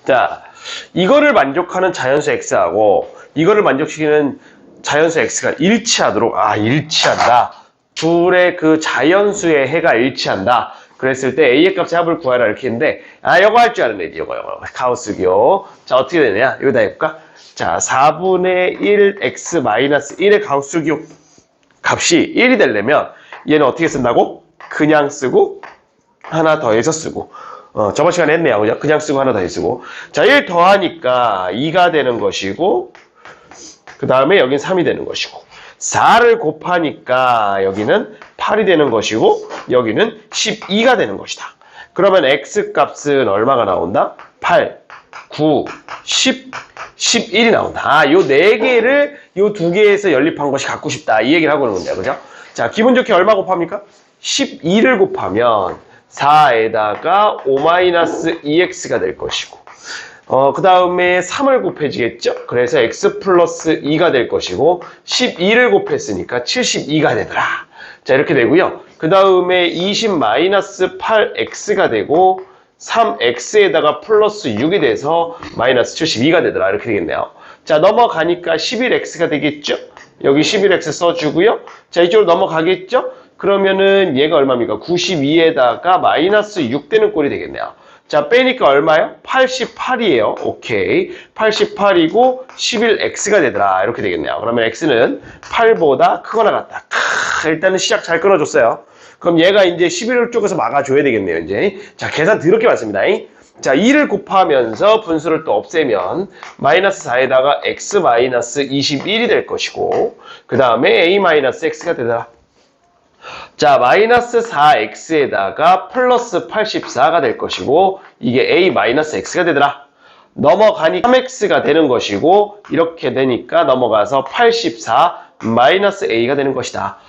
자, 이거를 만족하는 자연수 x하고 이거를 만족시키는 자연수 x가 일치하도록, 일치한다. 둘의 그 자연수의 해가 일치한다. 그랬을 때 a의 값의 합을 구하라 이렇게 했는데, 이거 할 줄 아는 애지, 이거. 가우스기호. 자, 어떻게 되냐? 이거 다 해볼까? 자, 4분의 1 x 마이너스 1의 가우스기호 값이 1이 되려면 얘는 어떻게 쓴다고? 그냥 쓰고 하나 더해서 쓰고. 저번 시간에 했네요. 그죠? 그냥 쓰고 하나 더해서 쓰고. 자, 1 더하니까 2가 되는 것이고, 그 다음에 여긴 3이 되는 것이고, 4를 곱하니까 여기는 8이 되는 것이고, 여기는 12가 되는 것이다. 그러면 x 값은 얼마가 나온다? 8, 9, 10, 11이 나온다. 요 4개를 요 2개에서 연립한 것이 갖고 싶다. 이 얘기를 하고 있는 건데요. 그죠? 자, 기분 좋게 얼마 곱합니까? 12를 곱하면 4에다가 5-2x가 될 것이고, 그 다음에 3을 곱해지겠죠? 그래서 x 플러스 2가 될 것이고, 12를 곱했으니까 72가 되더라. 자, 이렇게 되고요. 그 다음에 20-8x가 되고, 3x에다가 플러스 6이 돼서 마이너스 72가 되더라. 이렇게 되겠네요. 자, 넘어가니까 11x가 되겠죠? 여기 11x 써주고요. 자, 이쪽으로 넘어가겠죠? 그러면은 얘가 얼마입니까? 92에다가 마이너스 6 되는 꼴이 되겠네요. 자, 빼니까 얼마예요? 88이에요. 오케이. 88이고 11x가 되더라. 이렇게 되겠네요. 그러면 x는 8보다 크거나 같다. 일단은 시작 잘 끊어줬어요. 그럼 얘가 이제 11을 쪽에서 막아줘야 되겠네요. 이제. 자, 계산 더럽게 많습니다. 자, 2를 곱하면서 분수를 또 없애면 마이너스 4에다가 x 마이너스 21이 될 것이고, 그 다음에 a 마이너스 x가 되더라. 자, 마이너스 4x에다가 플러스 84가 될 것이고, 이게 a 마이너스 x가 되더라. 넘어가니까 3x가 되는 것이고, 이렇게 되니까 넘어가서 84 마이너스 a가 되는 것이다.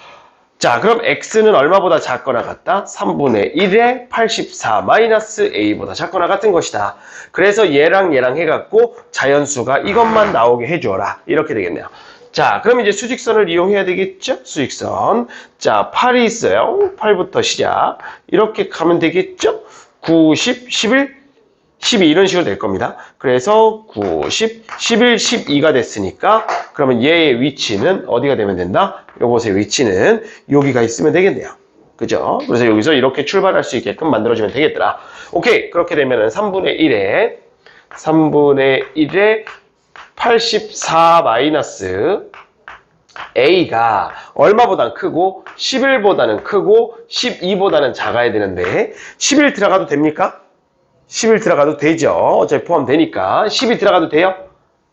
자, 그럼 x는 얼마보다 작거나 같다? 3분의 1에 84 마이너스 a보다 작거나 같은 것이다. 그래서 얘랑 해갖고 자연수가 이것만 나오게 해주어라. 이렇게 되겠네요. 자, 그럼 이제 수직선을 이용해야 되겠죠? 수직선. 자, 8이 있어요. 8부터 시작. 이렇게 가면 되겠죠? 9, 10, 11, 12 이런 식으로 될 겁니다. 그래서 9, 10, 11, 12가 됐으니까 그러면 얘의 위치는 어디가 되면 된다? 요것의 위치는 여기가 있으면 되겠네요. 그죠? 그래서 여기서 이렇게 출발할 수 있게끔 만들어주면 되겠더라. 오케이. 그렇게 되면은 3분의 1에 84 마이너스 a가 얼마보단 크고 11보다는 크고 12보다는 작아야 되는데 11 들어가도 됩니까? 11 들어가도 되죠. 어차피 포함되니까. 10이 들어가도 돼요?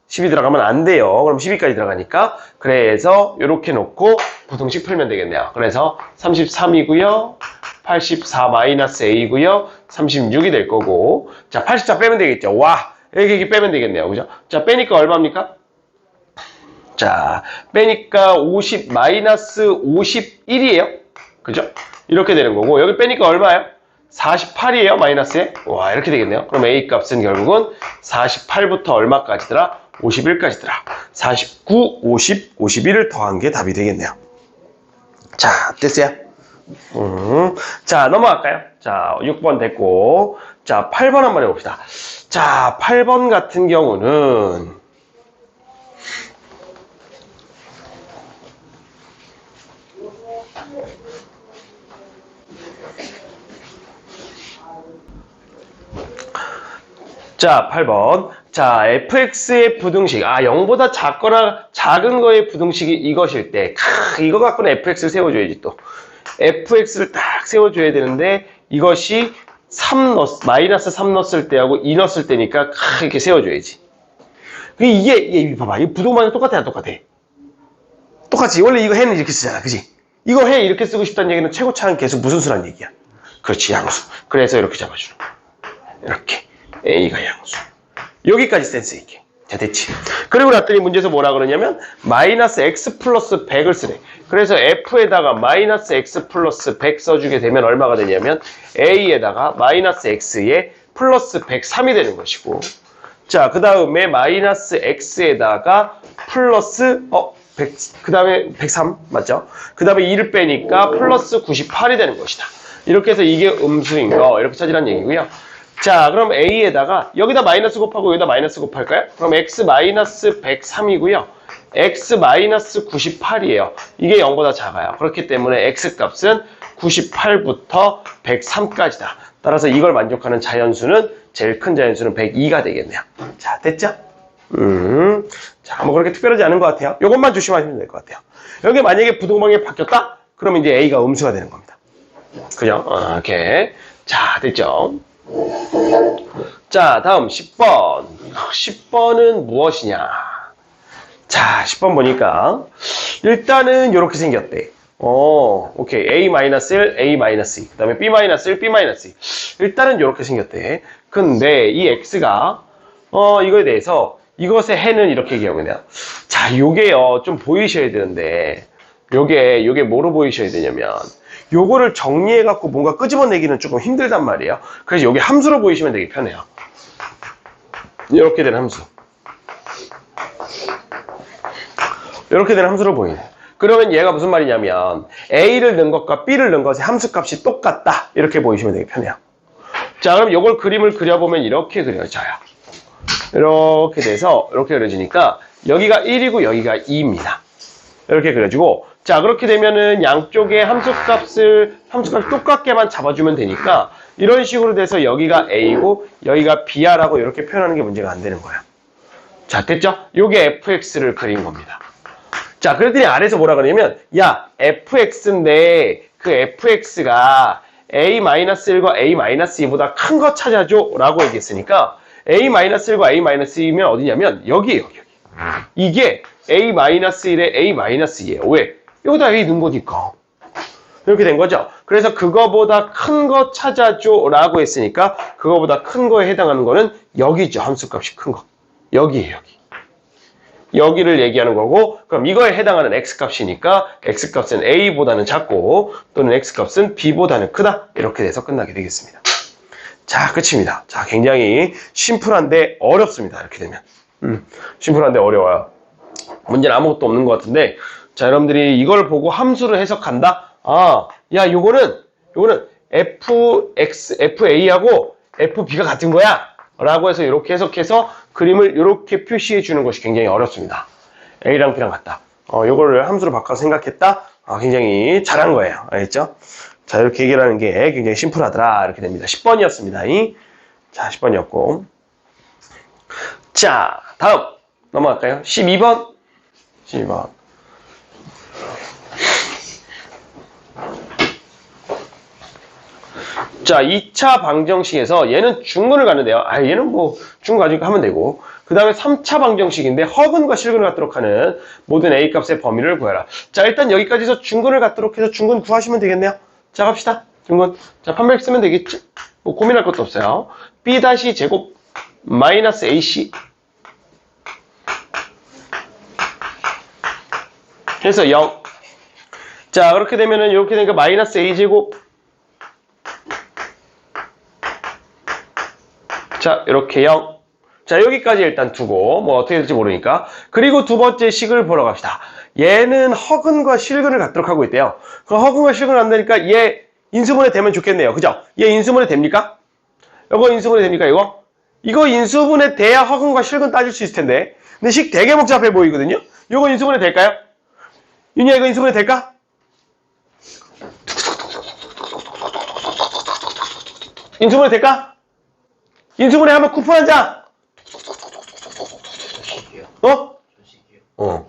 10이 들어가면 안 돼요. 그럼 12까지 들어가니까. 그래서 이렇게 놓고 부등식 풀면 되겠네요. 그래서 33이고요. 84 마이너스 a고요. 36이 될 거고. 자, 84 빼면 되겠죠. 와! 여기 빼면 되겠네요. 그죠? 자, 빼니까 얼마입니까? 자, 빼니까 50 마이너스 51이에요. 그죠? 이렇게 되는 거고. 여기 빼니까 얼마예요? 48이에요. 마이너스에. 와, 이렇게 되겠네요. 그럼 a 값은 결국은 48부터 얼마까지더라? 51까지더라. 49, 50, 51을 더한 게 답이 되겠네요. 자, 됐어요? 자, 넘어갈까요? 자, 6번 됐고. 자, 8번 한번 해봅시다. 자, 8번 같은 경우는 자, 8번. 자, fx의 부등식. 0보다 작거나 작은 거의 부등식이 이것일 때, 이거 갖고는 fx를 세워줘야지 또. fx를 딱 세워줘야 되는데, 이것이 마이너스 3 넣었을 때하고 2 넣었을 때니까, 이렇게 세워줘야지. 이게, 봐봐. 이 부동반응 똑같아, 안 똑같아? 똑같지. 원래 이거 해는 이렇게 쓰잖아. 그지? 이거 해 이렇게 쓰고 싶다는 얘기는 최고차는 계속 무슨 수란 얘기야? 그렇지, 양수. 그래서 이렇게 잡아주는 거야. 이렇게. A가 양수. 여기까지 센스 있게. 자, 됐지. 그리고 났더니 문제에서 뭐라 그러냐면 마이너스 x 플러스 100을 쓰래. 그래서 f에다가 마이너스 x 플러스 100 써주게 되면 얼마가 되냐면 a에다가 마이너스 x에 플러스 103이 되는 것이고, 자, 그 다음에 마이너스 x에다가 플러스 100, 그 다음에 103 맞죠? 그 다음에 2를 빼니까 플러스 98이 되는 것이다. 이렇게 해서 이게 음수인 거 이렇게 찾으란 얘기고요. 자, 그럼 A에다가 여기다 마이너스 곱하고 여기다 마이너스 곱할까요? 그럼 x 마이너스 103이고요. x 마이너스 98이에요. 이게 0보다 작아요. 그렇기 때문에 x 값은 98부터 103까지다. 따라서 이걸 만족하는 자연수는 제일 큰 자연수는 102가 되겠네요. 자, 됐죠? 자, 뭐 그렇게 특별하지 않은 것 같아요. 이것만 조심하시면 될 것 같아요. 여기 만약에 부동방이 바뀌었다? 그러면 이제 A가 음수가 되는 겁니다. 그죠? 이렇게. 자, 됐죠? 자, 다음 10번. 10번은 무엇이냐? 자, 10번 보니까 일단은 이렇게 생겼대. 오케이. A-1, A-2, 그 다음에 B-1, B-2. 일단은 이렇게 생겼대. 근데 이 X가 이거에 대해서 이것의 해는 이렇게 얘기하거든요. 자, 요게요. 좀 보이셔야 되는데 요게 뭐로 보이셔야 되냐면 요거를 정리해갖고 뭔가 끄집어내기는 조금 힘들단 말이에요. 그래서 요게 함수로 보이시면 되게 편해요. 이렇게 된 함수. 이렇게 된 함수로 보이네. 그러면 얘가 무슨 말이냐면 A를 넣은 것과 B를 넣은 것의 함수값이 똑같다. 이렇게 보이시면 되게 편해요. 자, 그럼 요걸 그림을 그려보면 이렇게 그려져요. 이렇게 돼서 이렇게 그려지니까 여기가 1이고 여기가 2입니다. 이렇게 그려지고, 자, 그렇게 되면은 양쪽의 함수값을 똑같게만 잡아주면 되니까 이런 식으로 돼서 여기가 A고 여기가 B야라고 이렇게 표현하는 게 문제가 안 되는 거예요. 자, 됐죠? 요게 fx를 그린 겁니다. 자, 그랬더니 아래에서 뭐라 그러냐면, 야, fx인데 그 fx가 a-1과 a-2보다 큰 거 찾아줘 라고 얘기했으니까 a-1과 a-2면 어디냐면 여기에요. 여기. 이게 a-1에 a-2예요. 왜? 여기다 a 넣은 거니까. 이렇게 된 거죠. 그래서 그거보다 큰 거 찾아줘 라고 했으니까 그거보다 큰 거에 해당하는 거는 여기죠. 함수값이 큰 거. 여기에요. 여기. 여기를 얘기하는 거고, 그럼 이거에 해당하는 x값이니까 x값은 a보다는 작고 또는 x값은 b보다는 크다. 이렇게 돼서 끝나게 되겠습니다. 자, 끝입니다. 자, 굉장히 심플한데 어렵습니다. 이렇게 되면. 심플한데 어려워요. 문제는 아무것도 없는 것 같은데, 자, 여러분들이 이걸 보고 함수를 해석한다? 야, 요거는 FA하고 FB가 같은 거야. 라고 해서 이렇게 해석해서 그림을 이렇게 표시해 주는 것이 굉장히 어렵습니다. A랑 B랑 같다. 요거를 함수로 바꿔서 생각했다? 굉장히 잘한 거예요. 알겠죠? 자, 이렇게 얘기하는 게 굉장히 심플하더라. 이렇게 됩니다. 10번이었습니다. 자, 10번이었고. 자, 다음 넘어갈까요? 12번. 12번. 자, 2차 방정식에서 얘는 중근을 갖는데요. 얘는 뭐 중근 가지고 하면 되고, 그 다음에 3차 방정식인데 허근과 실근을 갖도록 하는 모든 A값의 범위를 구해라. 자, 일단 여기까지 해서 중근을 갖도록 해서 중근 구하시면 되겠네요. 자, 갑시다. 중근. 자, 판별 쓰면 되겠지? 뭐 고민할 것도 없어요. B-제곱 마이너스 AC 해서 0. 자, 그렇게 되면은 이렇게 되니까 마이너스 A제곱. 자, 이렇게 0. 자, 여기까지 일단 두고 뭐 어떻게 될지 모르니까. 그리고 두 번째 식을 보러 갑시다. 얘는 허근과 실근을 갖도록 하고 있대요. 그 허근과 실근을 안 되니까 얘 인수분해 되면 좋겠네요. 그죠? 얘 인수분해 됩니까? 이거 인수분해 됩니까? 이거 인수분해 돼야 허근과 실근 따질 수 있을 텐데. 근데 식 되게 복잡해 보이거든요. 이거 인수분해 될까요? 윤희야, 이거 인수분해 될까? 인수분해 될까? 인수분해 하면 쿠폰 한 장!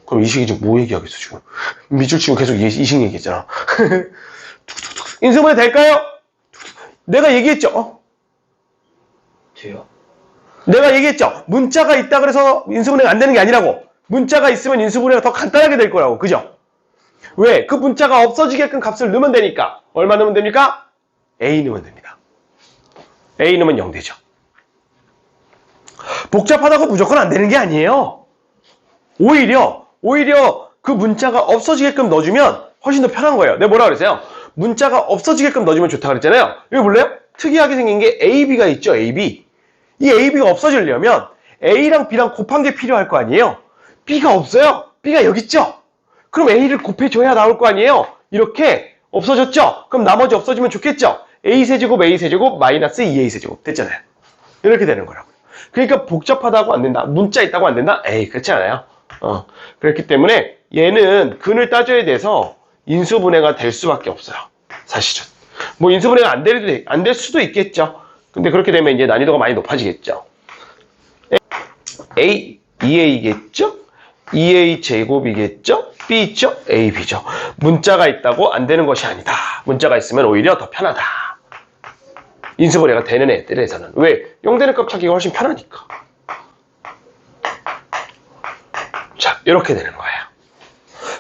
그럼 이 식이 지금 뭐 얘기하겠어, 지금? 밑줄 치고 계속 이 식 얘기했잖아. 인수분해 될까요? 내가 얘기했죠? 돼요? 내가 얘기했죠? 문자가 있다 그래서 인수분해가 안 되는 게 아니라고. 문자가 있으면 인수분해가 더 간단하게 될 거라고. 그죠? 왜? 그 문자가 없어지게끔 값을 넣으면 되니까. 얼마 넣으면 됩니까? A 넣으면 됩니다. A 넣으면 0 되죠. 복잡하다고 무조건 안 되는 게 아니에요. 오히려 그 문자가 없어지게끔 넣어주면 훨씬 더 편한 거예요. 내가 뭐라 그랬어요? 문자가 없어지게끔 넣어주면 좋다 그랬잖아요. 이거 볼래요? 특이하게 생긴 게 AB가 있죠. AB. 이 AB가 없어지려면 A랑 B랑 곱한 게 필요할 거 아니에요. B가 없어요. B가 여기 있죠. 그럼 A를 곱해줘야 나올 거 아니에요. 이렇게 없어졌죠. 그럼 나머지 없어지면 좋겠죠. A세제곱 A세제곱 마이너스 2A세제곱 됐잖아요. 이렇게 되는 거라고요. 그러니까 복잡하다고 안 된다. 문자 있다고 안 된다? 에이, 그렇지 않아요. 그렇기 때문에 얘는 근을 따져야 돼서 인수분해가 될 수밖에 없어요. 사실은. 뭐 인수분해가 안 될 수도 있겠죠. 근데 그렇게 되면 이제 난이도가 많이 높아지겠죠. A, 2A겠죠? 2A 제곱이겠죠? B 있죠? A, B죠. 문자가 있다고 안 되는 것이 아니다. 문자가 있으면 오히려 더 편하다. 인수분해가 되는 애들에서는. 왜? 0되는 값 찾기가 훨씬 편하니까. 자, 이렇게 되는 거예요.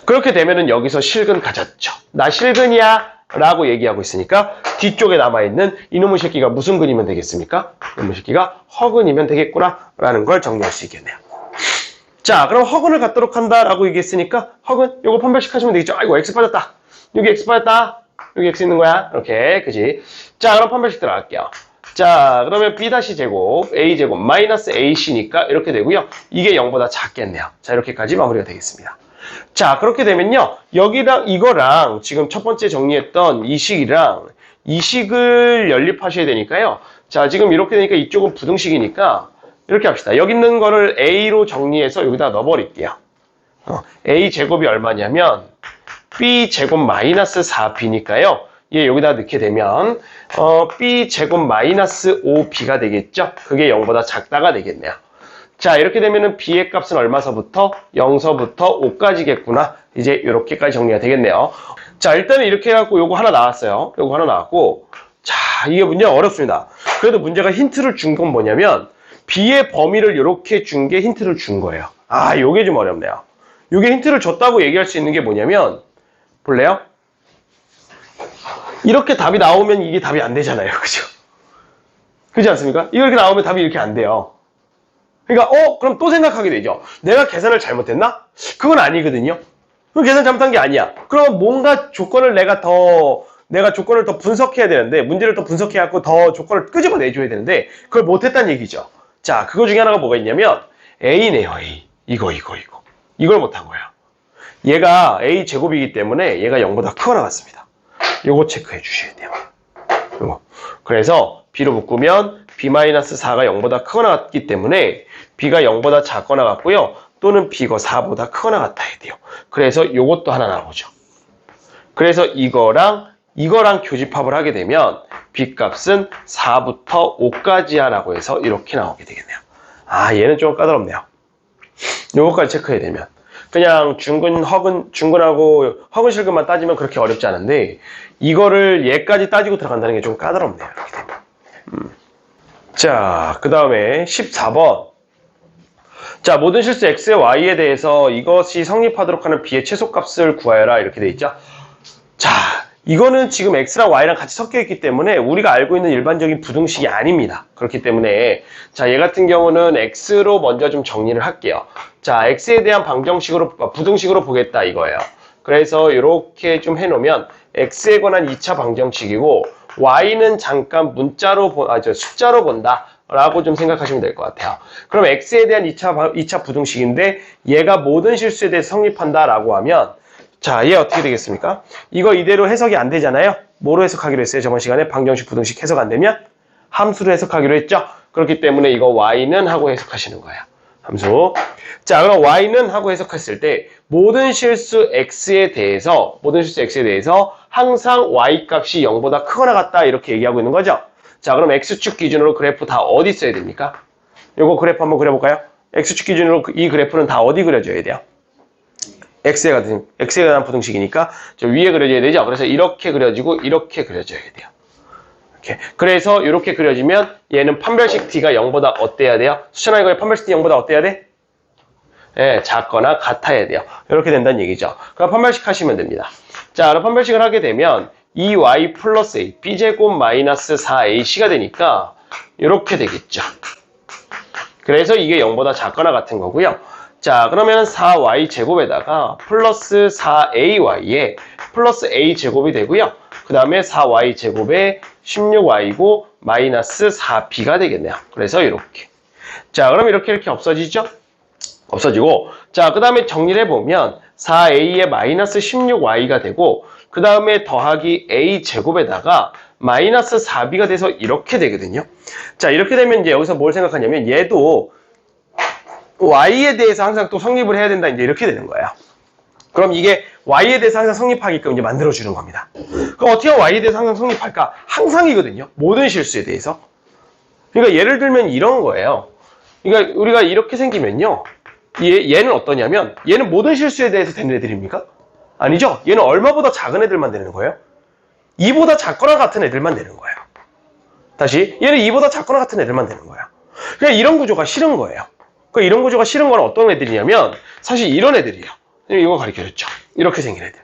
그렇게 되면은 여기서 실근 가졌죠. 나 실근이야 라고 얘기하고 있으니까 뒤쪽에 남아있는 이놈의 새끼가 무슨 근이면 되겠습니까? 이놈의 새끼가 허근이면 되겠구나 라는 걸 정리할 수 있겠네요. 자, 그럼 허근을 갖도록 한다라고 얘기했으니까 허근 요거 판별식 하시면 되겠죠. 아이고 X 빠졌다. 여기 X 빠졌다. 여기 X 있는 거야. 이렇게 그지? 자, 그럼 판별식 들어갈게요. 자, 그러면 B-제곱 A제곱 마이너스 AC니까 이렇게 되고요. 이게 0보다 작겠네요. 자, 이렇게까지 마무리가 되겠습니다. 자, 그렇게 되면요. 여기랑 이거랑 지금 첫 번째 정리했던 이 식이랑 이 식을 연립하셔야 되니까요. 자, 지금 이렇게 되니까 이쪽은 부등식이니까 이렇게 합시다. 여기 있는 거를 A로 정리해서 여기다 넣어버릴게요. A제곱이 얼마냐면 B제곱 마이너스 4B니까요. 얘 여기다 넣게 되면 B제곱 마이너스 5B가 되겠죠? 그게 0보다 작다가 되겠네요. 자, 이렇게 되면은 B의 값은 얼마서부터? 0서부터 5까지겠구나. 이제 이렇게까지 정리가 되겠네요. 자, 일단은 이렇게 해갖고 요거 하나 나왔어요. 요거 하나 나왔고. 자, 이게 문제가 어렵습니다. 그래도 문제가 힌트를 준 건 뭐냐면 B의 범위를 이렇게 준 게 힌트를 준 거예요. 아, 요게 좀 어렵네요. 요게 힌트를 줬다고 얘기할 수 있는 게 뭐냐면 볼래요? 이렇게 답이 나오면 이게 답이 안 되잖아요. 그죠? 그렇지 않습니까? 이렇게 나오면 답이 이렇게 안 돼요. 그러니까 그럼 또 생각하게 되죠. 내가 계산을 잘못했나? 그건 아니거든요. 그럼 계산 잘못한 게 아니야. 그럼 뭔가 조건을 내가 조건을 더 분석해야 되는데, 문제를 더 분석해갖고 더 조건을 끄집어내줘야 되는데, 그걸 못했다는 얘기죠. 자, 그거 중에 하나가 뭐가 있냐면, A네요, A. 이거. 이걸 못한 거예요. 얘가 A 제곱이기 때문에 얘가 0보다 크거 나갔습니다. 요거 체크해 주셔야 돼요. 요거. 그래서 B로 묶으면 B-4가 0보다 크거나 같기 때문에 B가 0보다 작거나 같고요. 또는 B가 4보다 크거나 같아야 돼요. 그래서 요것도 하나 나오죠. 그래서 이거랑 교집합을 하게 되면 B 값은 4부터 5까지야 라고 해서 이렇게 나오게 되겠네요. 아, 얘는 좀 까다롭네요. 요거까지 체크해야 되면. 그냥 중근하고 허근 실근만 따지면 그렇게 어렵지 않은데 이거를 얘까지 따지고 들어간다는 게 좀 까다롭네요. 이렇게 되면. 자, 그 다음에 14번. 자, 모든 실수 x의 y에 대해서 이것이 성립하도록 하는 b의 최소값을 구하여라 이렇게 돼 있죠. 자, 이거는 지금 x랑 y랑 같이 섞여 있기 때문에 우리가 알고 있는 일반적인 부등식이 아닙니다. 그렇기 때문에 자, 얘 같은 경우는 x로 먼저 좀 정리를 할게요. 자, x에 대한 부등식으로 보겠다 이거예요. 그래서 이렇게 좀 해놓으면 x에 관한 2차 방정식이고 y는 잠깐 숫자로 본다 라고 좀 생각하시면 될 것 같아요. 그럼 x에 대한 2차 부등식인데 얘가 모든 실수에 대해서 성립한다 라고 하면 자, 얘 어떻게 되겠습니까? 이거 이대로 해석이 안 되잖아요. 뭐로 해석하기로 했어요? 저번 시간에 방정식 부등식 해석 안 되면 함수로 해석하기로 했죠. 그렇기 때문에 이거 y는 하고 해석하시는 거예요. 함수. 자, 그럼 y는 하고 해석했을 때 모든 실수 x에 대해서 항상 y 값이 0보다 크거나 같다 이렇게 얘기하고 있는 거죠. 자, 그럼 x축 기준으로 그래프 다 어디 써야 됩니까? 요거 그래프 한번 그려볼까요? x축 기준으로 이 그래프는 다 어디 그려줘야 돼요? x에 관한 부등식이니까 저 위에 그려줘야 되죠. 그래서 이렇게 그려지고 이렇게 그려져야 돼요. 이렇게. 그래서 이렇게 그려지면 얘는 판별식 t가 0보다 어때야 돼요? 수천아 이거의 판별식 t 0보다 어때야 돼? 네, 작거나 같아야 돼요. 이렇게 된다는 얘기죠. 그럼 판별식 하시면 됩니다. 자, 그럼 판별식을 하게 되면 2y 플러스 a, b제곱 마이너스 4ac가 되니까 이렇게 되겠죠. 그래서 이게 0보다 작거나 같은 거고요. 자, 그러면 4y 제곱에다가 플러스 4ay에 플러스 a 제곱이 되고요. 그 다음에 4y 제곱에 16y고 마이너스 4b가 되겠네요. 그래서 이렇게. 자, 그럼 이렇게 없어지죠? 없어지고, 자, 그 다음에 정리를 해보면 4a에 마이너스 16y가 되고 그 다음에 더하기 a 제곱에다가 마이너스 4b가 돼서 이렇게 되거든요. 자, 이렇게 되면 이제 여기서 뭘 생각하냐면 얘도 y에 대해서 항상 또 성립을 해야 된다. 이제 이렇게 되는 거예요. 그럼 이게 y에 대해서 항상 성립하게끔 이제 만들어주는 겁니다. 그럼 어떻게 하면 y에 대해서 항상 성립할까? 항상이거든요. 모든 실수에 대해서. 그러니까 예를 들면 이런 거예요. 그러니까 우리가 이렇게 생기면요. 얘는 어떠냐면 얘는 모든 실수에 대해서 되는 애들입니까? 아니죠. 얘는 얼마보다 작은 애들만 되는 거예요. 2보다 작거나 같은 애들만 되는 거예요. 다시 얘는 2보다 작거나 같은 애들만 되는 거예요. 그러니까 이런 구조가 싫은 거예요. 그러니까 이런 구조가 싫은 건 어떤 애들이냐면 사실 이런 애들이에요. 이거 가르쳐줬죠. 이렇게 생긴 애들.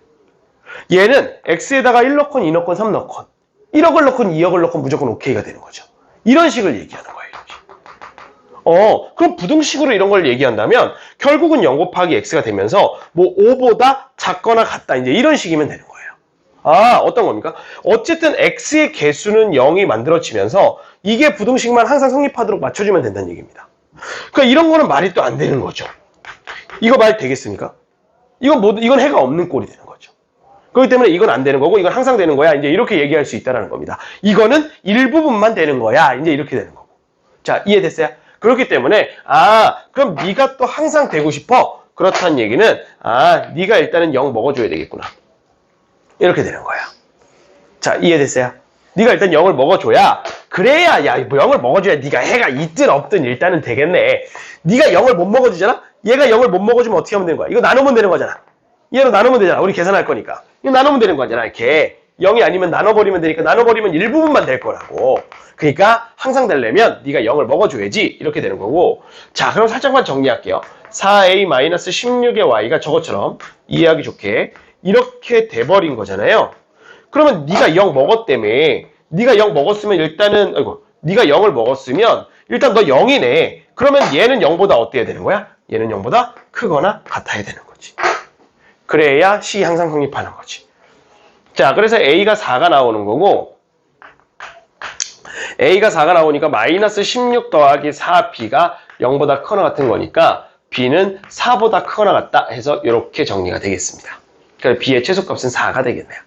얘는 x에다가 1 넣건 2 넣건 3 넣건 1억을 넣건 2억을 넣건 무조건 오케이가 되는 거죠. 이런 식을 얘기하는 거예요. 그럼 부등식으로 이런 걸 얘기한다면 결국은 0 곱하기 x가 되면서 뭐 5보다 작거나 같다. 이제 이런 식이면 되는 거예요. 아, 어떤 겁니까? 어쨌든 x의 개수는 0이 만들어지면서 이게 부등식만 항상 성립하도록 맞춰주면 된다는 얘기입니다. 그러니까 이런 거는 말이 또 안 되는 거죠. 이거 말 되겠습니까? 이건 해가 없는 꼴이 되는 거죠. 그렇기 때문에 이건 안 되는 거고 이건 항상 되는 거야. 이제 이렇게 얘기할 수 있다는 겁니다. 이거는 일부분만 되는 거야. 이제 이렇게 되는 거고. 자, 이해됐어요? 그렇기 때문에 그럼 네가 또 항상 되고 싶어? 그렇다는 얘기는 네가 일단은 0 먹어줘야 되겠구나. 이렇게 되는 거야. 자, 이해됐어요? 네가 일단 0을 먹어줘야 그래야 0을 먹어줘야 네가 해가 있든 없든 일단은 되겠네. 네가 0을 못 먹어주잖아? 얘가 0을 못 먹어주면 어떻게 하면 되는 거야? 이거 나누면 되는 거잖아. 얘로 나누면 되잖아. 우리 계산할 거니까. 이거 나누면 되는 거잖아. 이렇게 0이 아니면 나눠버리면 되니까 나눠버리면 일부분만 될 거라고. 그러니까 항상 되려면 네가 0을 먹어줘야지 이렇게 되는 거고. 자, 그럼 살짝만 정리할게요. 4a-16의 y가 저것처럼 이해하기 좋게 이렇게 돼버린 거잖아요. 그러면 네가 0 먹었다며. 네가 0 먹었으면 일단은 네가 0을 먹었으면 일단 너 0이네. 그러면 얘는 0보다 어때야 되는 거야? 얘는 0보다 크거나 같아야 되는 거지. 그래야 C 항상 성립하는 거지. 자, 그래서 A가 4가 나오는 거고 A가 4가 나오니까 마이너스 16 더하기 4B가 0보다 크거나 같은 거니까 B는 4보다 크거나 같다 해서 이렇게 정리가 되겠습니다. 그래서 B의 최소값은 4가 되겠네요.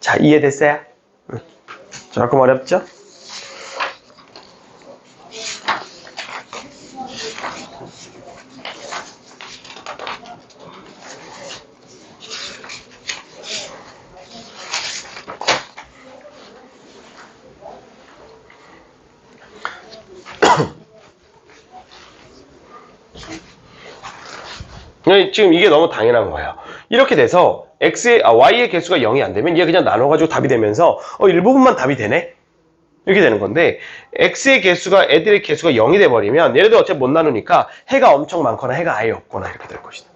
자, 이해됐어요? 조금 어렵죠? 지금 이게 너무 당연한 거예요. 이렇게 돼서 y의 개수가 0이 안 되면 얘 그냥 나눠가지고 답이 되면서 일부분만 답이 되네? 이렇게 되는 건데 애들의 개수가 0이 돼버리면 얘네들 어차피 못 나누니까 해가 엄청 많거나 해가 아예 없거나 이렇게 될 것이다.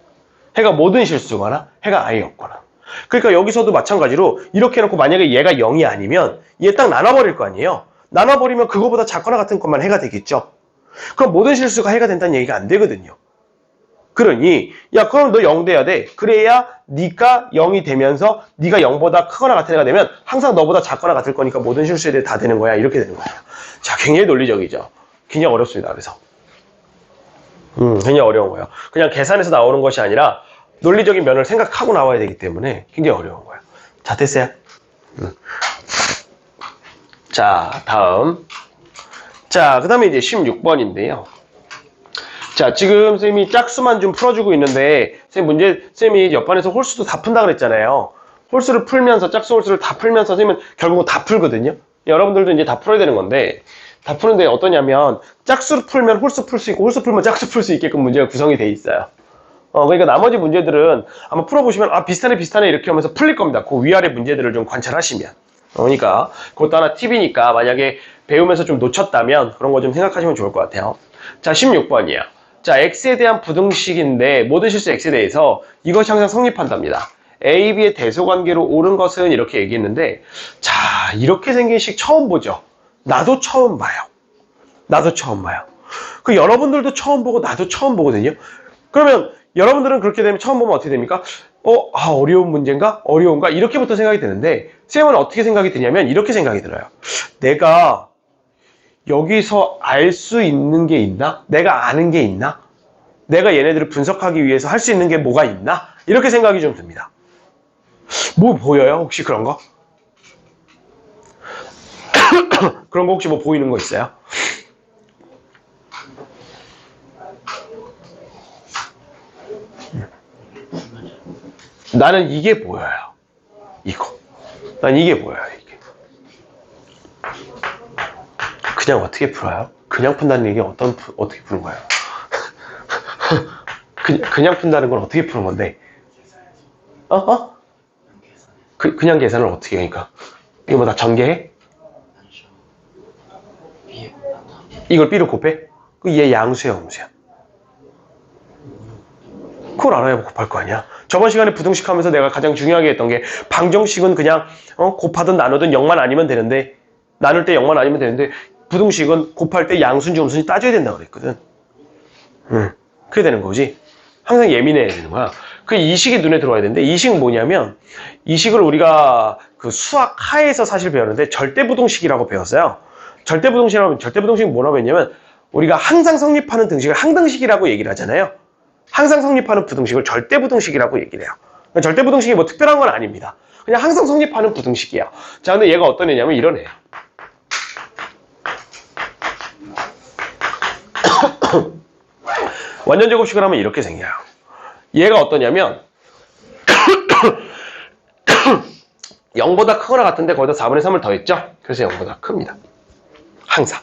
해가 모든 실수거나 해가 아예 없거나. 그러니까 여기서도 마찬가지로 이렇게 해놓고 만약에 얘가 0이 아니면 얘 딱 나눠버릴 거 아니에요? 나눠버리면 그거보다 작거나 같은 것만 해가 되겠죠? 그럼 모든 실수가 해가 된다는 얘기가 안 되거든요. 그러니 그럼 너 0 돼야 돼. 그래야 네가 0이 되면서 네가 0보다 크거나 같은 애가 되면 항상 너보다 작거나 같을 거니까 모든 실수에 대해 다 되는 거야. 이렇게 되는 거예요. 자, 굉장히 논리적이죠. 굉장히 어렵습니다. 그래서 굉장히 어려운 거예요. 그냥 계산해서 나오는 것이 아니라 논리적인 면을 생각하고 나와야 되기 때문에 굉장히 어려운 거예요. 자, 됐어요? 자, 다음. 자, 그 다음에 이제 16번인데요. 자, 지금 쌤이 짝수만 좀 풀어주고 있는데 쌤이 옆반에서 홀수도 다 푼다 그랬잖아요. 홀수를 풀면서 짝수 홀수를 다 풀면서 쌤은 결국은 다 풀거든요. 여러분들도 이제 다 풀어야 되는 건데 다 푸는데 어떠냐면 짝수를 풀면 홀수 풀 수 있고 홀수 풀면 짝수 풀 수 있게끔 문제가 구성이 돼 있어요. 그러니까 나머지 문제들은 아마 풀어보시면 비슷하네 이렇게 하면서 풀릴 겁니다. 그 위아래 문제들을 좀 관찰하시면. 그러니까 그것도 하나 팁이니까 만약에 배우면서 좀 놓쳤다면 그런 거 좀 생각하시면 좋을 것 같아요. 자, 16번이에요. 자, x에 대한 부등식인데 모든 실수 x에 대해서 이것이 항상 성립한답니다. a, b의 대소관계로 옳은 것은 이렇게 얘기했는데 자, 이렇게 생긴 식 처음 보죠. 나도 처음 봐요. 그 여러분들도 처음 보고 나도 처음 보거든요. 그러면 여러분들은 그렇게 되면 처음 보면 어떻게 됩니까? 어려운 문제인가? 어려운가? 이렇게부터 생각이 드는데 쌤은 어떻게 생각이 드냐면 이렇게 생각이 들어요. 내가 여기서 알 수 있는 게 있나? 내가 아는 게 있나? 내가 얘네들을 분석하기 위해서 할 수 있는 게 뭐가 있나? 이렇게 생각이 좀 듭니다. 뭐 보여요? 혹시 그런 거? 그런 거 혹시 뭐 보이는 거 있어요? 나는 이게 보여요. 이거. 난 이게 보여요. 이게. 그냥 어떻게 풀어요? 그냥 푼다는 얘기 어떻게 푸는 거예요? 그냥 푼다는 건 어떻게 푸는 건데? 그냥 계산을 어떻게 해? 그러니까 이거 뭐 다 전개해? 이걸 B로 곱해? 얘 양수야, 음수야? 그걸 알아야 곱할 거 아니야? 저번 시간에 부등식 하면서 내가 가장 중요하게 했던 게 방정식은 그냥 곱하든 나누든 0만 아니면 되는데 나눌 때 0만 아니면 되는데 부등식은 곱할 때 양수인지 음수인지 따져야 된다고 그랬거든. 그게 되는 거지. 항상 예민해야 되는 거야. 이 식이 눈에 들어와야 되는데 이 식은 뭐냐면 이 식을 우리가 그 수학 하에서 사실 배웠는데 절대부등식이라고 배웠어요. 절대부등식은 뭐라고 했냐면 우리가 항상 성립하는 등식을 항등식이라고 얘기를 하잖아요. 항상 성립하는 부등식을 절대부등식이라고 얘기를 해요. 절대부등식이 뭐 특별한 건 아닙니다. 그냥 항상 성립하는 부등식이에요. 자, 근데 얘가 어떤 애냐면 이런 애예요. 완전 제곱식을 하면 이렇게 생겨요. 얘가 어떠냐면 0보다 크거나 같은데 거기다 4분의 3을 더했죠? 그래서 0보다 큽니다. 항상.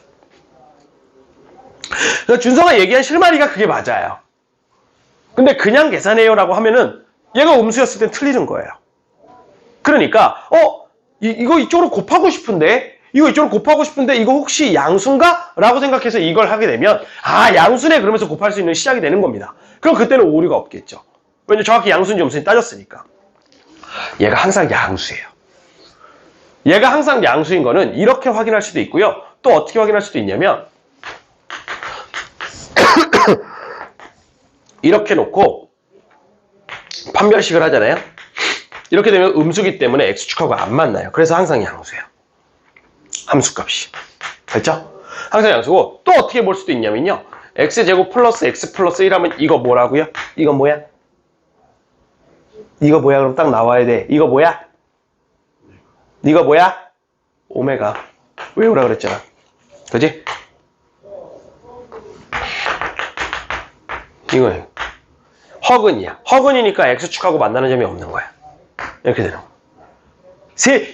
그러니까 준서가 얘기한 실마리가 그게 맞아요. 근데 그냥 계산해요 라고 하면은 얘가 음수였을 땐 틀리는 거예요. 그러니까 이거 이쪽으로 곱하고 싶은데 이거 혹시 양수인가? 라고 생각해서 이걸 하게 되면 양수네 그러면서 곱할 수 있는 시작이 되는 겁니다. 그럼 그때는 오류가 없겠죠. 왜냐면 정확히 양수인지 음수인지 따졌으니까. 얘가 항상 양수예요. 얘가 항상 양수인 거는 이렇게 확인할 수도 있고요. 또 어떻게 확인할 수도 있냐면 이렇게 놓고 판별식을 하잖아요. 이렇게 되면 음수기 때문에 x축하고 안 만나요. 그래서 항상 양수예요. 함수값이. 됐죠? 항상 양수고 또 어떻게 볼 수도 있냐면요. x제곱 플러스 x 플러스 1하면 이거 뭐라고요? 이거 뭐야? 이거 뭐야? 그럼 딱 나와야 돼. 이거 뭐야? 이거 뭐야? 오메가. 외우라 그랬잖아. 그지? 이거예요. 허근이야. 허근이니까 x축하고 만나는 점이 없는 거야. 이렇게 되는 거.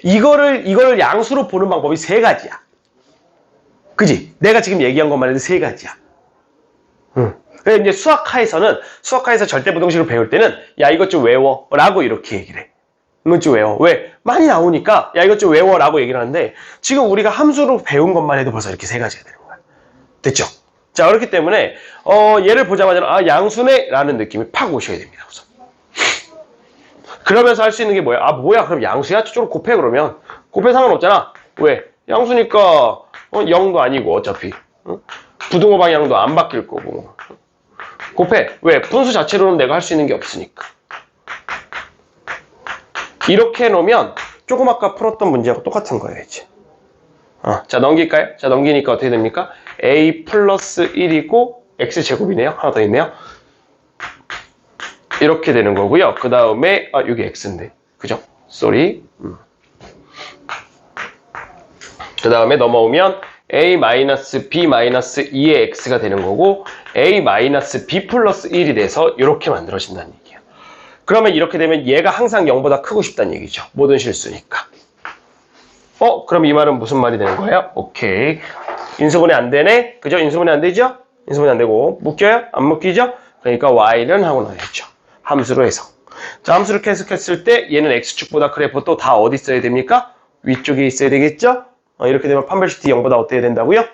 이거를 양수로 보는 방법이 세 가지야. 그지? 내가 지금 얘기한 것만 해도 세 가지야. 그래서 이제 수학하에서 절대부등식을 배울 때는 야, 이것 좀 외워. 라고 이렇게 얘기를 해. 이것 좀 외워. 왜? 많이 나오니까 야, 이것 좀 외워. 라고 얘기를 하는데 지금 우리가 함수로 배운 것만 해도 벌써 이렇게 세 가지가 되는 거야. 됐죠? 자, 그렇기 때문에 얘를 보자마자 양수네 라는 느낌이 팍 오셔야 됩니다. 우선. 그러면서 할 수 있는 게 뭐야? 뭐야? 그럼 양수야? 저쪽으로 곱해 그러면. 곱해 상관없잖아. 왜? 양수니까 0도 아니고 어차피. 부등호 방향도 안 바뀔 거고. 곱해. 왜? 분수 자체로는 내가 할 수 있는 게 없으니까. 이렇게 해놓으면 조금 아까 풀었던 문제하고 똑같은 거예요, 이제. 자, 넘길까요? 자, 넘기니까 어떻게 됩니까? a 플러스 1이고 x제곱이네요. 하나 더 있네요. 이렇게 되는 거고요. 그 다음에 여기 x인데. 그죠? 쏘리. 그 다음에 넘어오면 a-b-2의 x가 되는 거고 a-b 플러스 1이 돼서 이렇게 만들어진다는 얘기예요. 그러면 이렇게 되면 얘가 항상 0보다 크고 싶다는 얘기죠. 모든 실수니까. 그럼 이 말은 무슨 말이 되는 거예요? 오케이. 인수분해 안 되네? 그죠? 인수분해 안 되죠? 인수분해 안 되고 묶여요? 안 묶이죠? 그러니까 y는 하고 나야죠. 함수로 해서. 자, 함수를 계속했을 때 얘는 x축보다 그래프 또 다 어디 있어야 됩니까? 위쪽에 있어야 되겠죠? 이렇게 되면 판별식 d 0보다 어때야 된다고요?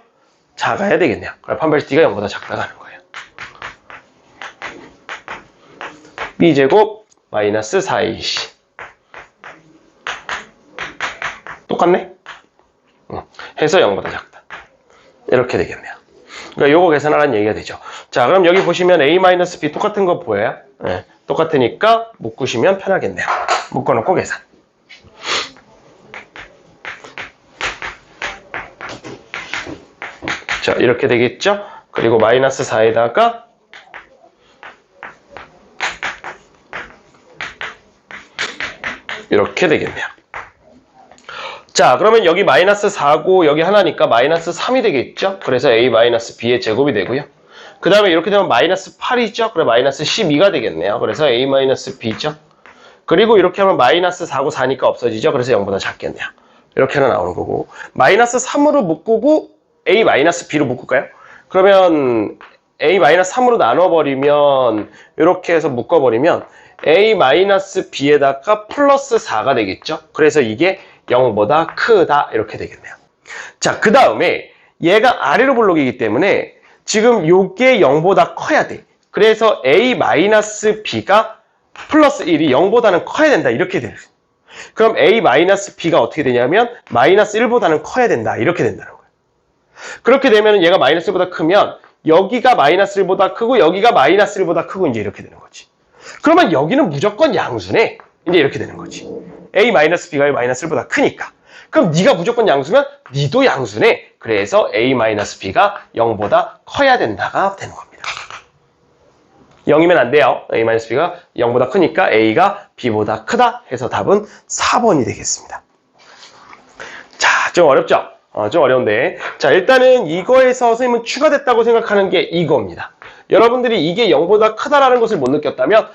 작아야 되겠네요. 그럼 판별식 d가 0보다 작다 가는 거예요. b제곱 마이너스 4ac. 똑같네? 해서 0보다 작다. 이렇게 되겠네요. 그러니까 요거 계산하라는 얘기가 되죠. 자, 그럼 여기 보시면 a-b 똑같은 거 보여요? 네, 똑같으니까 묶으시면 편하겠네요. 묶어놓고 계산. 자, 이렇게 되겠죠? 그리고 마이너스 4에다가 이렇게 되겠네요. 자, 그러면 여기 마이너스 4고 여기 하나니까 마이너스 3이 되겠죠? 그래서 a 마이너스 b의 제곱이 되고요. 그 다음에 이렇게 되면 마이너스 8이죠? 그래 마이너스 12가 되겠네요. 그래서 a 마이너스 b죠? 그리고 이렇게 하면 마이너스 4고 4니까 없어지죠? 그래서 0보다 작겠네요. 이렇게 하나 나오는 거고. 마이너스 3으로 묶고 a 마이너스 b로 묶을까요? 그러면 a 마이너스 3으로 나눠버리면 이렇게 해서 묶어버리면 a 마이너스 b에다가 플러스 4가 되겠죠? 그래서 이게 0보다 크다 이렇게 되겠네요. 자, 그 다음에 얘가 아래로 볼록이기 때문에 지금 요게 0보다 커야 돼. 그래서 a-b가 플러스 1이 0보다는 커야 된다 이렇게 돼요. 그럼 a-b가 어떻게 되냐면 마이너스 1보다는 커야 된다 이렇게 된다는 거예요. 그렇게 되면 얘가 마이너스 1보다 크면 여기가 마이너스 1보다 크고 여기가 마이너스 1보다 크고 이제 이렇게 되는 거지. 그러면 여기는 무조건 양수네. 이제 이렇게 되는 거지. a-b가 마이너스 1보다 크니까. 그럼 네가 무조건 양수면 니도 양수네. 그래서 a-b가 0보다 커야 된다가 되는 겁니다. 0이면 안 돼요. a-b가 0보다 크니까 a가 b보다 크다 해서 답은 4번이 되겠습니다. 자, 좀 어렵죠? 좀 어려운데. 자, 일단은 이거에서 선생님은 추가됐다고 생각하는 게 이겁니다. 여러분들이 이게 0보다 크다라는 것을 못 느꼈다면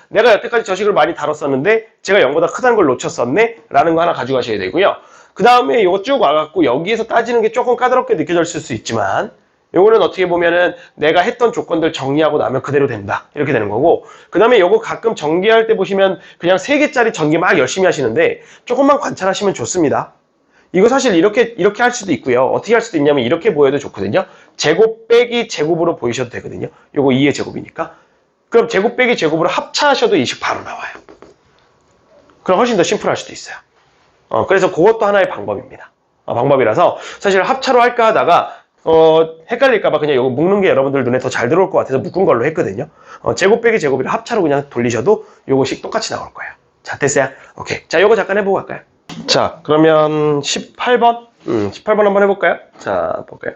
내가 여태까지 저 식을 많이 다뤘었는데 제가 0보다 크다는 걸 놓쳤었네 라는 거 하나 가져가셔야 되고요. 그 다음에 이거 쭉 와갖고 여기에서 따지는 게 조금 까다롭게 느껴졌을 수 있지만 요거는 어떻게 보면은 내가 했던 조건들 정리하고 나면 그대로 된다 이렇게 되는 거고, 그 다음에 요거 가끔 전개할 때 보시면 그냥 3개짜리 전개 막 열심히 하시는데 조금만 관찰하시면 좋습니다. 이거 사실 이렇게 할 수도 있고요. 어떻게 할 수도 있냐면 이렇게 보여도 좋거든요. 제곱 빼기 제곱으로 보이셔도 되거든요. 요거 2의 제곱이니까. 그럼 제곱 빼기 제곱으로 합차하셔도 이 식 바로 나와요. 그럼 훨씬 더 심플할 수도 있어요. 그래서 그것도 하나의 방법입니다. 방법이라서 사실 합차로 할까 하다가 헷갈릴까봐 그냥 요거 묶는 게 여러분들 눈에 더 잘 들어올 것 같아서 묶은 걸로 했거든요. 제곱 빼기 제곱이라 합차로 그냥 돌리셔도 요거식 똑같이 나올 거예요. 자, 됐어요? 오케이. 자, 요거 잠깐 해보고 갈까요? 자, 그러면 18번? 18번 한번 해볼까요? 자, 볼까요?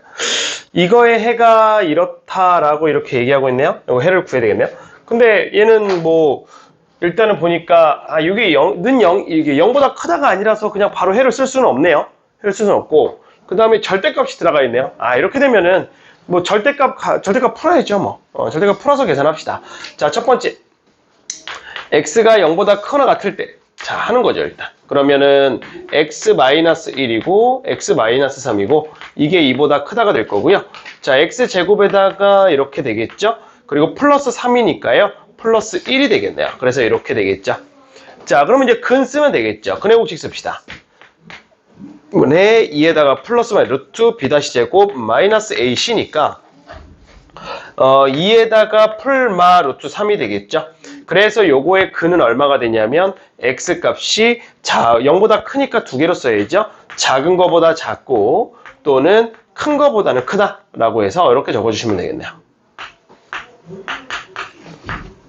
이거의 해가 이렇다라고 이렇게 얘기하고 있네요. 이거 해를 구해야 되겠네요. 근데 얘는 뭐, 일단은 보니까, 이게 이게 0보다 크다가 아니라서 그냥 바로 해를 쓸 수는 없네요. 해를 쓸 수는 없고. 그 다음에 절대값이 들어가 있네요. 이렇게 되면은, 뭐, 절대값 풀어야죠, 뭐. 절대값 풀어서 계산합시다. 자, 첫 번째. x가 0보다 크거나 같을 때. 자, 하는 거죠, 일단. 그러면은 x-1이고 x-3이고 이게 2보다 크다가 될 거고요. 자, x제곱에다가 이렇게 되겠죠? 그리고 플러스 3이니까요. 플러스 1이 되겠네요. 그래서 이렇게 되겠죠. 자, 그러면 이제 근 쓰면 되겠죠. 근의 공식 씁시다. 분의 2에다가 플러스 루트 b-제곱 마이너스 ac니까 2에다가 풀마 루트 3이 되겠죠. 그래서 요거의 근은 얼마가 되냐면 x값이 0보다 크니까 두 개로 써야죠. 작은 거보다 작고 또는 큰 거보다는 크다라고 해서 이렇게 적어주시면 되겠네요.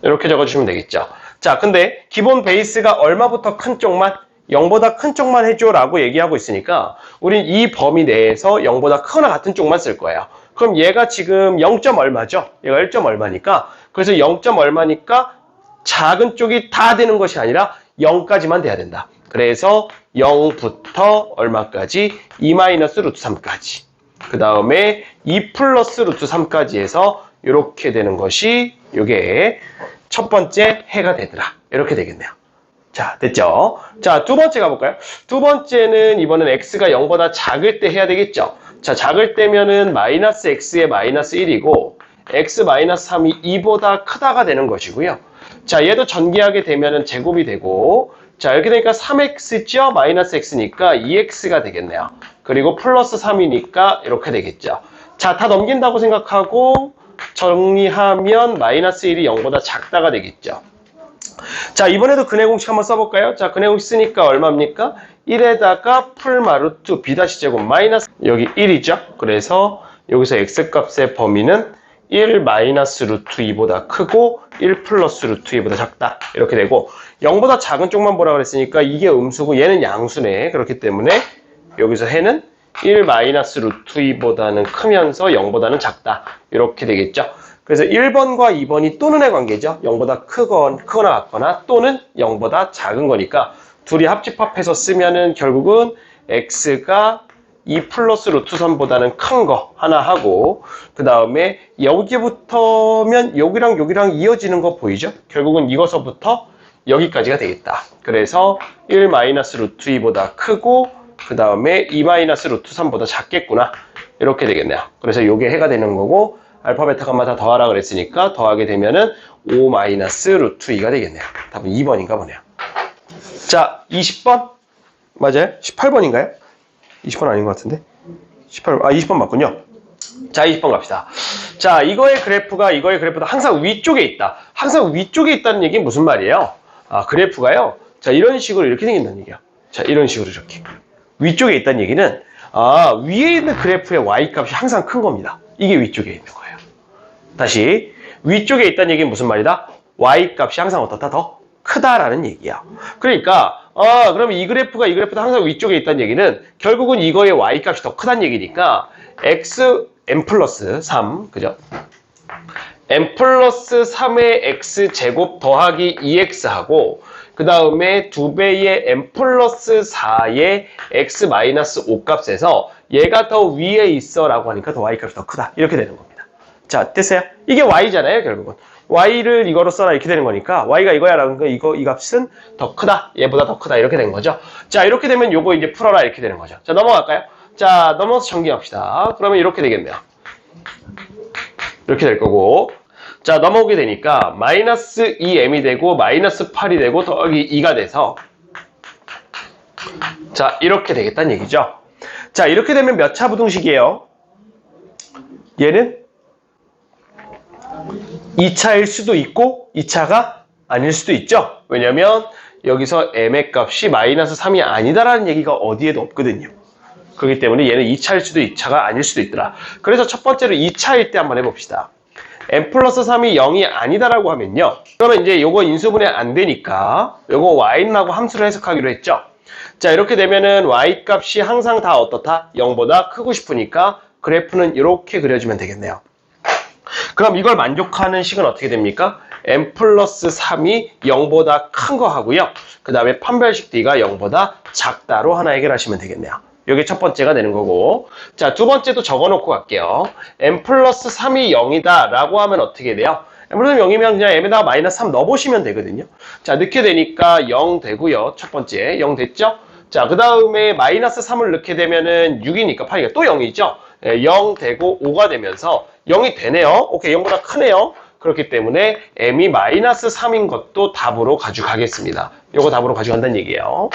이렇게 적어주시면 되겠죠. 자, 근데 기본 베이스가 얼마부터 큰 쪽만? 0보다 큰 쪽만 해줘라고 얘기하고 있으니까 우린 이 범위 내에서 0보다 크거나 같은 쪽만 쓸 거예요. 그럼 얘가 지금 0. 얼마죠? 얘가 1. 얼마니까 그래서 0. 얼마니까 작은 쪽이 다 되는 것이 아니라 0까지만 돼야 된다. 그래서 0부터 얼마까지? 2-루트 3까지. 그 다음에 2 플러스 루트 3까지 해서 이렇게 되는 것이 이게 첫 번째 해가 되더라. 이렇게 되겠네요. 자, 됐죠? 자, 두 번째 가볼까요? 두 번째는 이번엔 x가 0보다 작을 때 해야 되겠죠? 자, 작을 때면은 마이너스 x의 마이너스 1이고 x-3이 2보다 크다가 되는 것이고요. 자, 얘도 전개하게 되면은 제곱이 되고, 자, 이렇게 되니까 3x죠? 마이너스 x니까 2x가 되겠네요. 그리고 플러스 3이니까 이렇게 되겠죠. 자, 다 넘긴다고 생각하고 정리하면 마이너스 1이 0보다 작다가 되겠죠. 자, 이번에도 근의 공식 한번 써볼까요? 자, 근의 공식 쓰니까 얼마입니까? 1에다가 풀마루트 b-제곱 마이너스 여기 1이죠. 그래서 여기서 x값의 범위는 1 마이너스 루트 2보다 크고 1 플러스 루트 2보다 작다. 이렇게 되고 0보다 작은 쪽만 보라 그랬으니까 이게 음수고 얘는 양수네. 그렇기 때문에 여기서 해는 1 마이너스 루트 2보다는 크면서 0보다는 작다. 이렇게 되겠죠. 그래서 1번과 2번이 또는의 관계죠. 0보다 크거나 같거나 또는 0보다 작은 거니까 둘이 합집합해서 쓰면은 결국은 x가 2 플러스 루트 3보다는 큰 거 하나 하고, 그 다음에 여기부터면 여기랑 이어지는 거 보이죠? 결국은 이거서부터 여기까지가 되겠다. 그래서 1 마이너스 루트 2보다 크고, 그 다음에 2 마이너스 루트 3보다 작겠구나. 이렇게 되겠네요. 그래서 요게 해가 되는 거고, 알파, 베타, 감마 다 더하라 그랬으니까 더하게 되면은 5 마이너스 루트 2가 되겠네요. 답은 2번인가 보네요. 자, 20번? 맞아요? 18번인가요? 20번 아닌 것 같은데? 20번 맞군요. 자, 20번 갑시다. 자, 이거의 그래프보다 항상 위쪽에 있다. 항상 위쪽에 있다는 얘기는 무슨 말이에요? 아, 그래프가요. 자, 이런 식으로 이렇게 생긴다는 얘기야. 자, 이런 식으로 이렇게. 위쪽에 있다는 얘기는, 아, 위에 있는 그래프의 y값이 항상 큰 겁니다. 이게 위쪽에 있는 거예요. 다시, 위쪽에 있다는 얘기는 무슨 말이다? y값이 항상 어떻다? 더 크다라는 얘기야. 그러니까, 그러면 이 그래프도 항상 위쪽에 있다는 얘기는 결국은 이거의 y값이 더 크다는 얘기니까, n 플러스 3, 그죠? n 플러스 3의 x제곱 더하기 2x하고, 그 다음에 2배의 n 플러스 4의 x 마이너스 5 값에서 얘가 더 위에 있어 라고 하니까 더 y값이 더 크다. 이렇게 되는 겁니다. 자, 됐어요? 이게 y잖아요, 결국은. y를 이거로 써라 이렇게 되는 거니까 y가 이거야 라는 거 이 값은 더 크다. 얘보다 더 크다. 이렇게 된 거죠. 자, 이렇게 되면 요거 이제 풀어라 이렇게 되는 거죠. 자, 넘어갈까요? 자, 넘어서 정리합시다. 그러면 이렇게 되겠네요. 이렇게 될 거고. 자, 넘어오게 되니까 마이너스 2m이 되고 마이너스 8이 되고 더하기 2가 돼서 자, 이렇게 되겠다는 얘기죠. 자, 이렇게 되면 몇 차 부등식이에요? 얘는 2차일 수도 있고 2차가 아닐 수도 있죠. 왜냐면 여기서 m의 값이 마이너스 3이 아니다라는 얘기가 어디에도 없거든요. 그렇기 때문에 얘는 2차일 수도 2차가 아닐 수도 있더라. 그래서 첫 번째로 2차일 때 한번 해봅시다. n 플러스 3이 0이 아니다라고 하면요. 그러면 이제 요거 인수분해 안 되니까 요거 y라고 함수를 해석하기로 했죠. 자, 이렇게 되면은 y 값이 항상 다 어떻다? 0보다 크고 싶으니까 그래프는 이렇게 그려주면 되겠네요. 그럼 이걸 만족하는 식은 어떻게 됩니까? n 플러스 3이 0보다 큰 거 하고요. 그 다음에 판별식 d가 0보다 작다로 하나 해결하시면 되겠네요. 이게 첫 번째가 되는 거고. 자, 두 번째도 적어놓고 갈게요. n 플러스 3이 0이다 라고 하면 어떻게 돼요? n 플러스 0이면 그냥 m에다가 마이너스 3 넣어보시면 되거든요. 자, 넣게 되니까 0 되고요. 첫 번째 0 됐죠? 자, 그 다음에 마이너스 3을 넣게 되면은 6이니까 8이니까 또 0이죠? 0 되고 5가 되면서 0이 되네요. 오케이, 0보다 크네요. 그렇기 때문에 m이 마이너스 3인 것도 답으로 가져가겠습니다. 요거 답으로 가져간다는 얘기예요.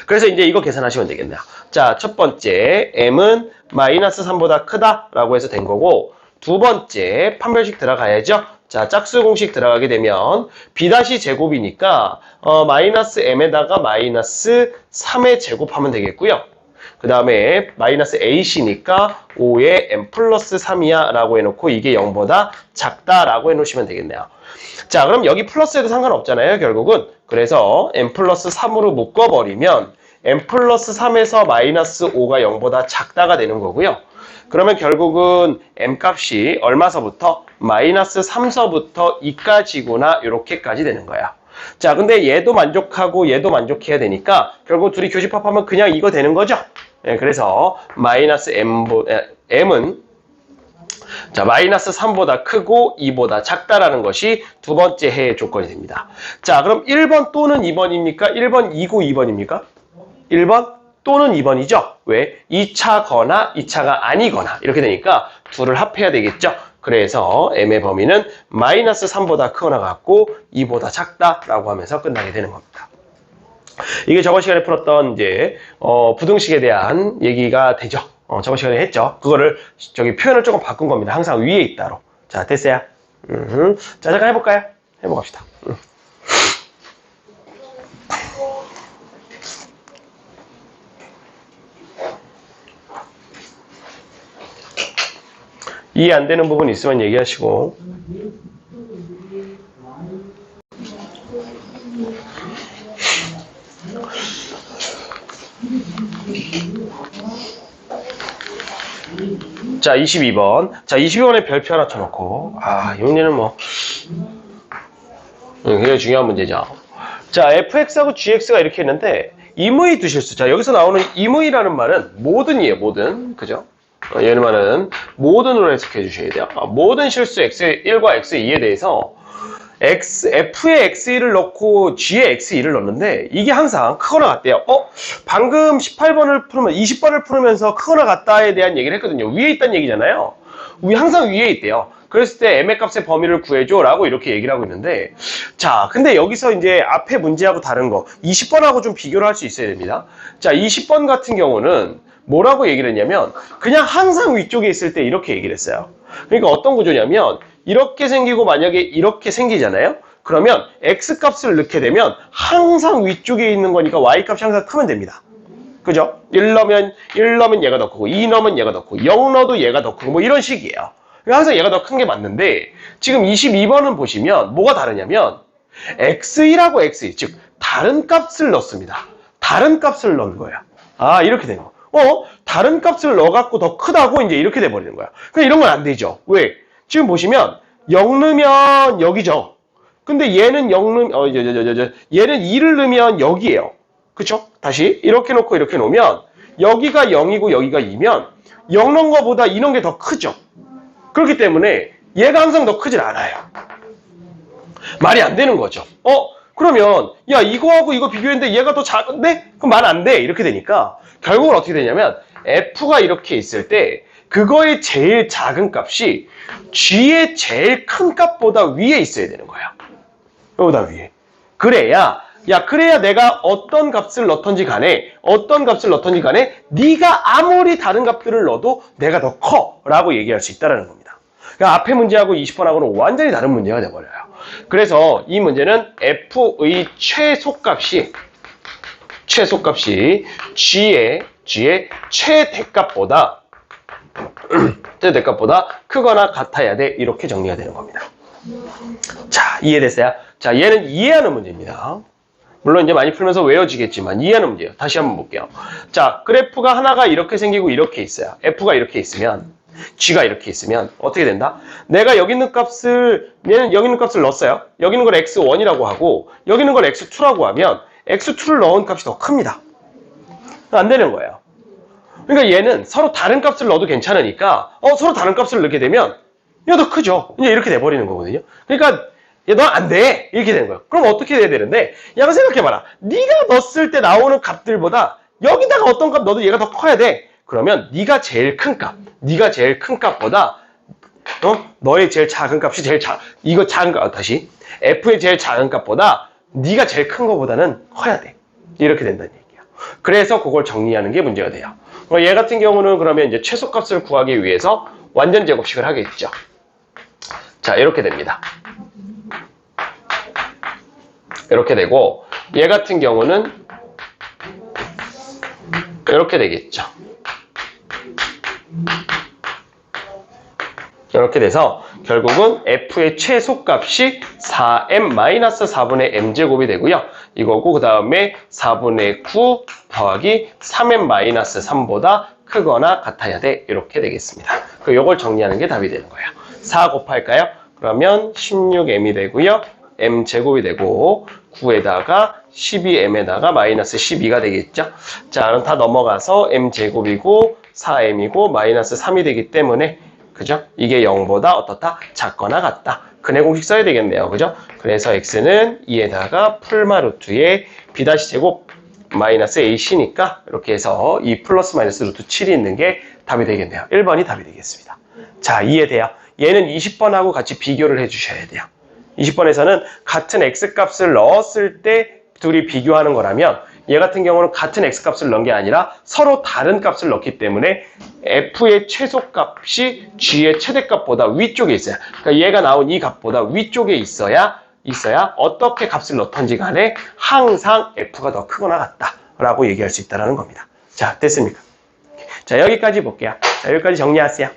그래서 이제 이거 계산하시면 되겠네요. 자, 첫 번째 m은 마이너스 3보다 크다라고 해서 된 거고, 두 번째 판별식 들어가야죠. 자, 짝수 공식 들어가게 되면 b-제곱이니까 마이너스 m에다가 마이너스 3의 제곱하면 되겠고요. 그 다음에 마이너스 ac니까 5에 n 플러스 3이야 라고 해놓고 이게 0보다 작다라고 해놓으시면 되겠네요. 자, 그럼 여기 플러스해도 상관없잖아요, 결국은. 그래서 n 플러스 3으로 묶어버리면 n 플러스 3에서 마이너스 5가 0보다 작다가 되는 거고요. 그러면 결국은 m 값이 얼마서부터? 마이너스 3서부터 2까지구나, 이렇게까지 되는 거야. 자, 근데 얘도 만족하고 얘도 만족해야 되니까 결국 둘이 교집합하면 그냥 이거 되는 거죠. 예, 그래서 마이너스 m은 자, 마이너스 3보다 크고 2보다 작다라는 것이 두 번째 해의 조건이 됩니다. 자, 그럼 1번 또는 2번입니까? 1번 2고 2번입니까? 1번 또는 2번이죠. 왜? 2차거나 2차가 아니거나 이렇게 되니까 둘을 합해야 되겠죠. 그래서 m의 범위는 마이너스 3보다 크거나 같고 2보다 작다라고 하면서 끝나게 되는 겁니다. 이게 저번 시간에 풀었던 이제 부등식에 대한 얘기가 되죠. 저번 시간에 했죠. 그거를 저기 표현을 조금 바꾼 겁니다. 항상 위에 있다로. 자, 됐어요? 자, 잠깐 해볼까요? 해봅시다. 이해 안 되는 부분 있으면 얘기하시고. 자, 22번. 자, 22번에 별표 하나 쳐놓고. 아, 이 문제는 뭐. 굉장히 중요한 문제죠. 자, fx하고 gx가 이렇게 있는데, 임의 두 실수. 자, 여기서 나오는 임의라는 말은 모든이에요, 모든. 그죠? 얘는 말은 모든으로 해석해 주셔야 돼요. 모든 실수 x1과 x2에 대해서 f에 x1을 넣고 g에 x2를 넣는데 이게 항상 크거나 같대요. 방금 18번을 풀으면 20번을 풀으면서 크거나 같다에 대한 얘기를 했거든요. 위에 있다는 얘기잖아요. 항상 위에 있대요. 그랬을 때 m의 값의 범위를 구해줘 라고 이렇게 얘기를 하고 있는데, 자, 근데 여기서 이제 앞에 문제하고 다른 거 20번하고 좀 비교를 할 수 있어야 됩니다. 자, 20번 같은 경우는 뭐라고 얘기를 했냐면 그냥 항상 위쪽에 있을 때 이렇게 얘기를 했어요. 그러니까 어떤 구조냐면 이렇게 생기고 만약에 이렇게 생기잖아요. 그러면 x값을 넣게 되면 항상 위쪽에 있는 거니까 y값이 항상 크면 됩니다. 그죠? 1 넣으면 얘가 더 크고 2 넣으면 얘가 더 크고 0 넣어도 얘가 더 크고 뭐 이런 식이에요. 항상 얘가 더 큰 게 맞는데 지금 22번은 보시면 뭐가 다르냐면 x1하고 x2 즉 다른 값을 넣습니다. 다른 값을 넣은 거예요. 이렇게 되는 거. 다른 값을 넣어갖고 더 크다고 이제 이렇게 돼버리는 거야. 근데 이런 건 안 되죠. 왜? 지금 보시면 0 넣으면 여기죠. 근데 얘는 0 넣으면, 얘는 2를 넣으면 여기에요. 그쵸? 다시 이렇게 놓고 이렇게 놓으면 여기가 0이고 여기가 2면 0 넣은 거보다 2 넣은 게 더 크죠. 그렇기 때문에 얘가 항상 더 크질 않아요. 말이 안 되는 거죠. 그러면 야 이거하고 이거 비교했는데 얘가 더 작은데? 그럼 말 안 돼. 이렇게 되니까 결국은 어떻게 되냐면 f가 이렇게 있을 때 그거의 제일 작은 값이 g의 제일 큰 값보다 위에 있어야 되는 거예요. 여기다 위에. 그래야 내가 어떤 값을 넣던지 간에 네가 아무리 다른 값들을 넣어도 내가 더 커 라고 얘기할 수 있다는 겁니다. 그러니까 앞에 문제하고 20번하고는 완전히 다른 문제가 돼버려요. 그래서 이 문제는 f의 최소값이 g의 최대값보다 크거나 같아야 돼. 이렇게 정리가 되는 겁니다. 자, 이해됐어요? 자, 얘는 이해하는 문제입니다. 물론 이제 많이 풀면서 외워지겠지만 이해하는 문제예요. 다시 한번 볼게요. 자, 그래프가 하나가 이렇게 생기고 이렇게 있어요. f가 이렇게 있으면 g가 이렇게 있으면 어떻게 된다? 내가 여기 있는 값을 넣었어요. 여기 있는 걸 x1이라고 하고 여기 있는 걸 x2라고 하면 x2를 넣은 값이 더 큽니다. 안 되는 거예요. 그러니까 얘는 서로 다른 값을 넣어도 괜찮으니까 서로 다른 값을 넣게 되면 얘가 더 크죠. 이제 이렇게 돼버리는 거거든요. 그러니까 얘 너 안 돼. 이렇게 되는 거예요. 그럼 어떻게 해야 되는데 야 생각해봐라. 네가 넣었을 때 나오는 값들보다 여기다가 어떤 값 넣어도 얘가 더 커야 돼. 그러면 네가 제일 큰 값보다 너의 제일 작은 값이 이거 작은 값 다시 f의 제일 작은 값보다 네가 제일 큰 거보다는 커야 돼. 이렇게 된다는 얘기예요. 그래서 그걸 정리하는 게 문제가 돼요. 얘 같은 경우는 그러면 이제 최소값을 구하기 위해서 완전 제곱식을 하겠죠. 자, 이렇게 됩니다. 이렇게 되고 얘 같은 경우는 이렇게 되겠죠. 이렇게 돼서 결국은 f의 최소값이 4m-4분의 m제곱이 되고요. 이거고 그 다음에 4분의 9 더하기 3m-3보다 크거나 같아야 돼. 이렇게 되겠습니다. 이걸 정리하는 게 답이 되는 거예요. 4 곱할까요? 그러면 16m이 되고요. m제곱이 되고 9에다가 12m에다가 마이너스 12가 되겠죠. 자, 그럼 다 넘어가서 m제곱이고 4m이고 마이너스 3이 되기 때문에 그죠? 이게 0보다 어떻다? 작거나 같다. 근해 공식 써야 되겠네요. 그죠? 그래서 x는 2에다가 풀마루트에 b-제곱 마이너스 ac니까 이렇게 해서 이 플러스 마이너스 루트 7이 있는 게 답이 되겠네요. 1번이 답이 되겠습니다. 자, 이해돼요? 얘는 20번하고 같이 비교를 해주셔야 돼요. 20번에서는 같은 x값을 넣었을 때 둘이 비교하는 거라면 얘 같은 경우는 같은 x값을 넣은 게 아니라 서로 다른 값을 넣기 때문에 f의 최소값이 g의 최대값보다 위쪽에 있어요. 그러니까 얘가 나온 이 값보다 위쪽에 있어야 어떻게 값을 넣던지 간에 항상 f가 더 크거나 같다라고 얘기할 수 있다는 겁니다. 자, 됐습니까? 자, 여기까지 볼게요. 자, 여기까지 정리하세요.